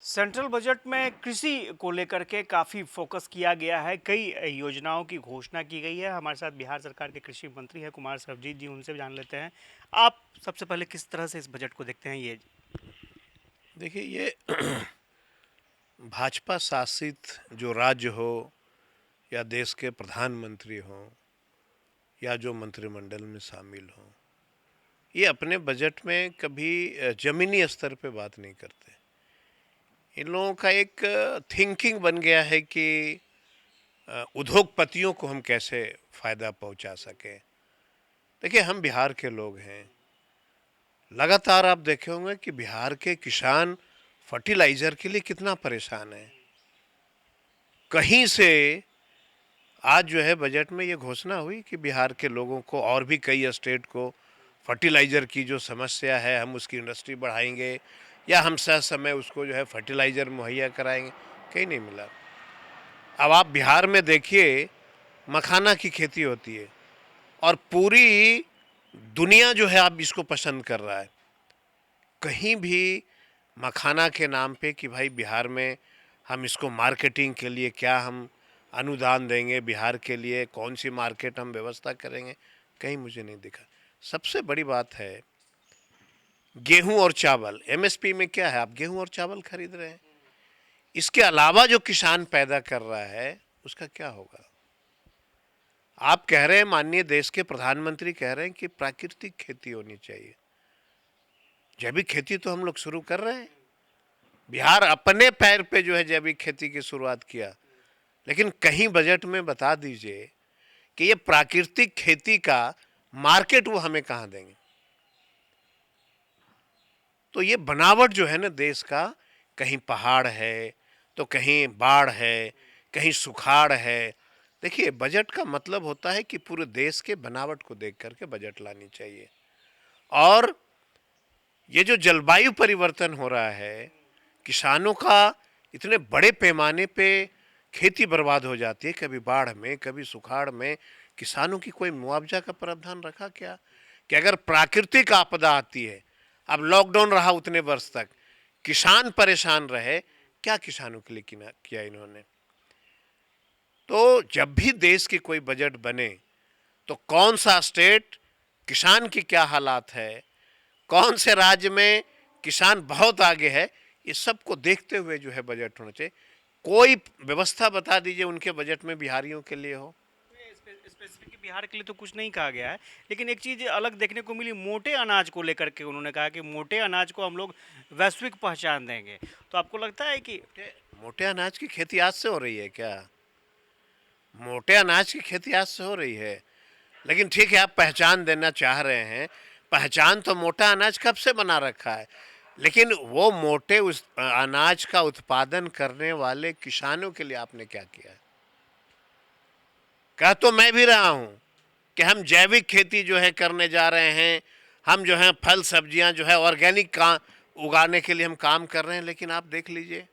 Central budget में कृषि को लेकर के काफ़ी फोकस किया गया है। कई योजनाओं की घोषणा की गई है। हमारे साथ बिहार सरकार के कृषि मंत्री हैं कुमार सर्वजीत जी, उनसे जान लेते हैं। आप सबसे पहले किस तरह से इस बजट को देखते हैं ये? देखिए ये भाजपा शासित जो राज्य हो या देश के प्रधानमंत्री हों या जो मंत्रिमंडल में शामिल हों, ये अपने बजट में कभी जमीनी स्तर पे बात नहीं करते। इन लोगों का एक थिंकिंग बन गया है कि उद्योगपतियों को हम कैसे फ़ायदा पहुंचा सकें। देखिए हम बिहार के लोग हैं। लगातार आप देखे होंगे कि बिहार के किसान फर्टिलाइज़र के लिए कितना परेशान है। कहीं से आज जो है बजट में ये घोषणा हुई कि बिहार के लोगों को और भी कई स्टेट को फर्टिलाइज़र की जो समस्या है हम उसकी इंडस्ट्री बढ़ाएंगे या हम सह समय उसको जो है फर्टिलाइज़र मुहैया कराएंगे। कहीं नहीं मिला। अब आप बिहार में देखिए मखाना की खेती होती है और पूरी दुनिया जो है आप इसको पसंद कर रहा है। कहीं भी मखाना के नाम पे कि भाई बिहार में हम इसको मार्केटिंग के लिए क्या हम अनुदान देंगे, बिहार के लिए कौन सी मार्केट हम व्यवस्था करेंगे, कहीं मुझे नहीं दिखा। सबसे बड़ी बात है गेहूं और चावल। एमएसपी में क्या है, आप गेहूं और चावल खरीद रहे हैं। इसके अलावा जो किसान पैदा कर रहा है उसका क्या होगा। आप कह रहे हैं, माननीय देश के प्रधानमंत्री कह रहे हैं कि प्राकृतिक खेती होनी चाहिए। जैविक खेती तो हम लोग शुरू कर रहे हैं। बिहार अपने पैर पे जो है जैविक खेती की शुरुआत किया, लेकिन कहीं बजट में बता दीजिए कि ये प्राकृतिक खेती का मार्केट वो हमें कहाँ देंगे। तो ये बनावट जो है ना देश का, कहीं पहाड़ है तो कहीं बाढ़ है, कहीं सुखाड़ है। देखिए बजट का मतलब होता है कि पूरे देश के बनावट को देख करके बजट लानी चाहिए। और ये जो जलवायु परिवर्तन हो रहा है, किसानों का इतने बड़े पैमाने पे खेती बर्बाद हो जाती है, कभी बाढ़ में कभी सुखाड़ में। किसानों की कोई मुआवजा का प्रावधान रखा क्या कि अगर प्राकृतिक आपदा आती है, अब लॉकडाउन रहा उतने वर्ष तक, किसान परेशान रहे, क्या किसानों के लिए किया इन्होंने। तो जब भी देश की कोई बजट बने तो कौन सा स्टेट, किसान की क्या हालात है, कौन से राज्य में किसान बहुत आगे है, ये सब को देखते हुए जो है बजट होना चाहिए। कोई व्यवस्था बता दीजिए उनके बजट में बिहारियों के लिए हो। स्पेसिफिक बिहार के लिए तो कुछ नहीं कहा गया है, लेकिन एक चीज़ अलग देखने को मिली मोटे अनाज को लेकर के। उन्होंने कहा कि मोटे अनाज को हम लोग वैश्विक पहचान देंगे। तो आपको लगता है कि मोटे अनाज की खेती आज से हो रही है क्या? मोटे अनाज की खेती आज से हो रही है, लेकिन ठीक है आप पहचान देना चाह रहे हैं। पहचान तो मोटा अनाज कब से बना रखा है, लेकिन वो मोटे उस अनाज का उत्पादन करने वाले किसानों के लिए आपने क्या किया है। कह तो मैं भी रहा हूं कि हम जैविक खेती जो है करने जा रहे हैं, हम जो है फल सब्जियां जो है ऑर्गेनिक का उगाने के लिए हम काम कर रहे हैं, लेकिन आप देख लीजिए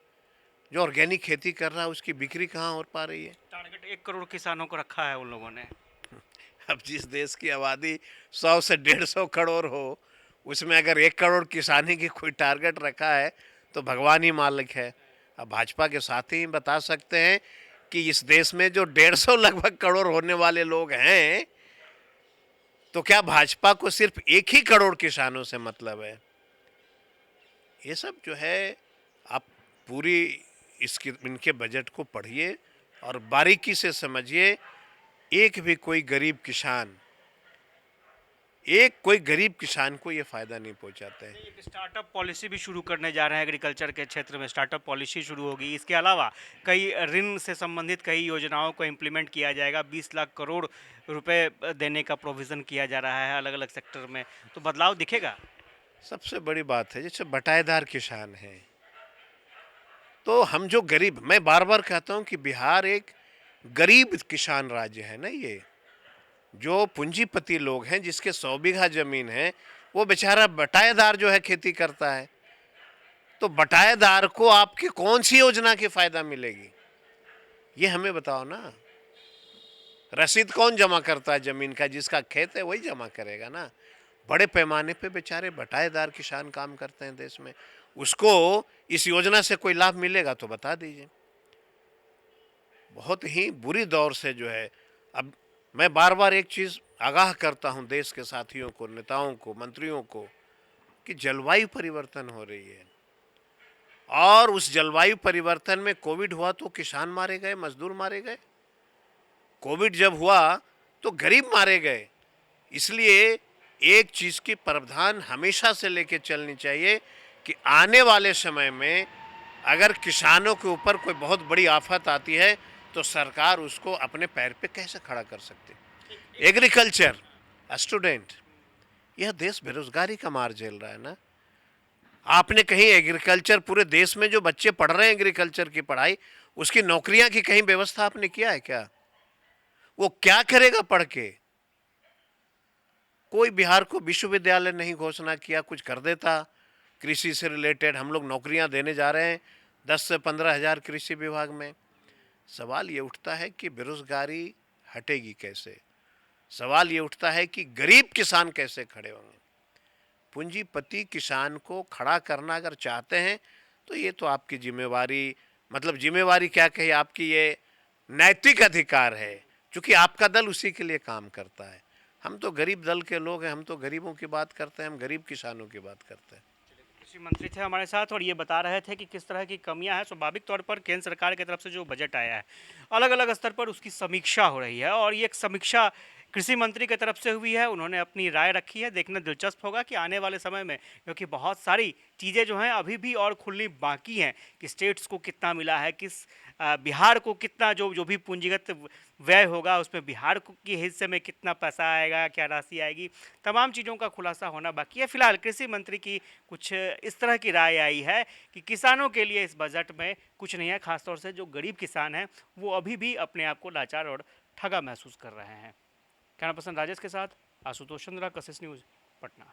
जो ऑर्गेनिक खेती कर रहा है उसकी बिक्री कहाँ हो पा रही है। टारगेट 1 करोड़ किसानों को रखा है उन लोगों ने। अब जिस देश की आबादी 100 से 150 करोड़ हो, उसमें अगर 1 करोड़ किसानी की कोई टारगेट रखा है तो भगवान ही मालिक है। अब भाजपा के साथी ही बता सकते हैं कि इस देश में जो 150 लगभग करोड़ होने वाले लोग हैं, तो क्या भाजपा को सिर्फ 1 ही करोड़ किसानों से मतलब है। ये सब जो है आप पूरी इसकी इनके बजट को पढ़िए और बारीकी से समझिए। एक भी कोई गरीब किसान, एक कोई गरीब किसान को ये फायदा नहीं पहुंचाते हैं। एक स्टार्टअप पॉलिसी भी शुरू करने जा रहे हैं। एग्रीकल्चर के क्षेत्र में स्टार्टअप पॉलिसी शुरू होगी। इसके अलावा कई ऋण से संबंधित कई योजनाओं को इम्प्लीमेंट किया जाएगा। 20 लाख करोड़ रुपए देने का प्रोविज़न किया जा रहा है अलग अलग सेक्टर में। तो बदलाव दिखेगा। सबसे बड़ी बात है जैसे बटाईदार किसान हैं, तो हम जो गरीब, मैं बार बार कहता हूं कि बिहार एक गरीब किसान राज्य है ना। ये जो पूंजीपति लोग हैं जिसके 100 बीघा जमीन है, वो बेचारा बटाईदार जो है खेती करता है। तो बटाईदार को आपकी कौन सी योजना की फायदा मिलेगी, ये हमें बताओ ना। रसीद कौन जमा करता है जमीन का, जिसका खेत है वही जमा करेगा ना। बड़े पैमाने पे बेचारे बटाईदार किसान काम करते हैं देश में, उसको इस योजना से कोई लाभ मिलेगा तो बता दीजिए। बहुत ही बुरी दौर से जो है, अब मैं बार बार एक चीज़ आगाह करता हूं देश के साथियों को, नेताओं को, मंत्रियों को, कि जलवायु परिवर्तन हो रही है और उस जलवायु परिवर्तन में कोविड हुआ तो किसान मारे गए, मजदूर मारे गए। कोविड जब हुआ तो गरीब मारे गए। इसलिए एक चीज की प्रावधान हमेशा से लेके चलनी चाहिए कि आने वाले समय में अगर किसानों के ऊपर कोई बहुत बड़ी आफत आती है तो सरकार उसको अपने पैर पे कैसे खड़ा कर सकती है। एग्रीकल्चर, स्टूडेंट, यह देश बेरोजगारी का मार झेल रहा है ना। आपने कहीं एग्रीकल्चर, पूरे देश में जो बच्चे पढ़ रहे हैं एग्रीकल्चर की पढ़ाई, उसकी नौकरियां की कहीं व्यवस्था आपने किया है क्या? वो क्या करेगा पढ़ के? कोई बिहार को विश्वविद्यालय नहीं घोषणा किया, कुछ कर देता कृषि से रिलेटेड। हम लोग नौकरियां देने जा रहे हैं 10 से 15 हजार कृषि विभाग में। सवाल ये उठता है कि बेरोजगारी हटेगी कैसे? सवाल ये उठता है कि गरीब किसान कैसे खड़े होंगे? पूंजीपति किसान को खड़ा करना अगर चाहते हैं तो ये तो आपकी जिम्मेवारी, मतलब जिम्मेवारी क्या कही, आपकी ये नैतिक अधिकार है, क्योंकि आपका दल उसी के लिए काम करता है। हम तो गरीब दल के लोग हैं, हम तो गरीबों की बात करते हैं, हम गरीब किसानों की बात करते हैं। कृषि मंत्री थे हमारे साथ और ये बता रहे थे कि किस तरह की कमियां हैं। स्वाभाविक तौर पर केंद्र सरकार की तरफ से जो बजट आया है, अलग अलग स्तर पर उसकी समीक्षा हो रही है और ये एक समीक्षा कृषि मंत्री की तरफ से हुई है। उन्होंने अपनी राय रखी है। देखना दिलचस्प होगा कि आने वाले समय में, क्योंकि बहुत सारी चीज़ें जो हैं अभी भी और खुलनी बाकी हैं, कि स्टेट्स को कितना मिला है, बिहार को कितना, जो जो भी पूंजीगत व्यय होगा उसमें बिहार के हिस्से में कितना पैसा आएगा, क्या राशि आएगी, तमाम चीज़ों का खुलासा होना बाकी है। फिलहाल कृषि मंत्री की कुछ इस तरह की राय आई है कि किसानों के लिए इस बजट में कुछ नहीं है, खासतौर से जो गरीब किसान हैं वो अभी भी अपने आप को लाचार और ठगा महसूस कर रहे हैं। कैमरा पर्सन राजेश के साथ आशुतोष चंद्रा, कशिश न्यूज़, पटना।